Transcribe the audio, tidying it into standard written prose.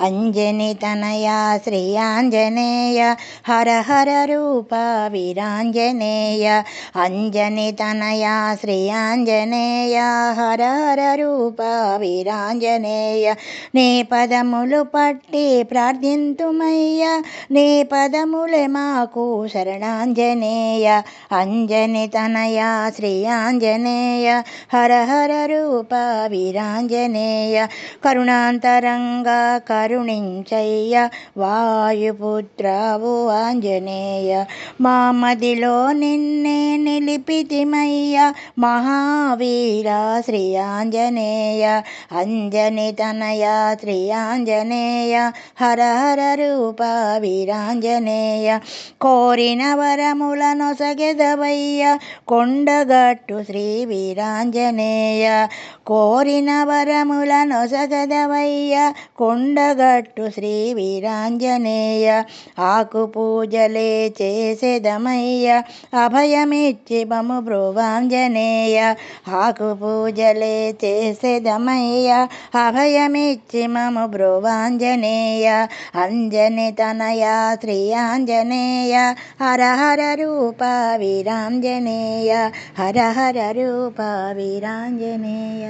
అంజనితనయా శ్రీ ఆంజనేయ హర హర రూప వీరాంజనేయ అంజనితనయా శ్రీ ఆంజనేయ హర హర రూప వీరాంజనేయ నీ పదములు పట్టి ప్రార్థింతుమయ్యా నీ పదములే మాకు శరణాంజనేయ అంజనితనయా శ్రీ ఆంజనేయ హర హర రూప వీరాంజనేయ కరుణాంతరంగా కరుణించయ్య వాయుపుత్రవు ఆంజనేయ మా మదిలో నిన్నే నిలిపితిమయ్య మహావీర శ్రీ ఆంజనేయ అంజనితనయ శ్రీ ఆంజనేయ హర హర రూప వీరాంజనేయ కోరిన వరములనొసగెదవయ్య కొండగట్టు శ్రీ వీరాంజనేయ కోరిన వరములనొసగెదవయ్య కొండగట్టు శ్రీ వీరాంజనేయ ఆకు పూజలే చేసేదమయ్య అభయమిచ్చి మము బ్రువాంజనేయ ఆకు పూజలే చేసేదమయ్య అభయమిచ్చి మము బ్రువాంజనేయ అంజనితనయ శ్రీ ఆంజనేయ హర హర రూప వీరాంజనేయ హర హర రూప వీరాంజనేయ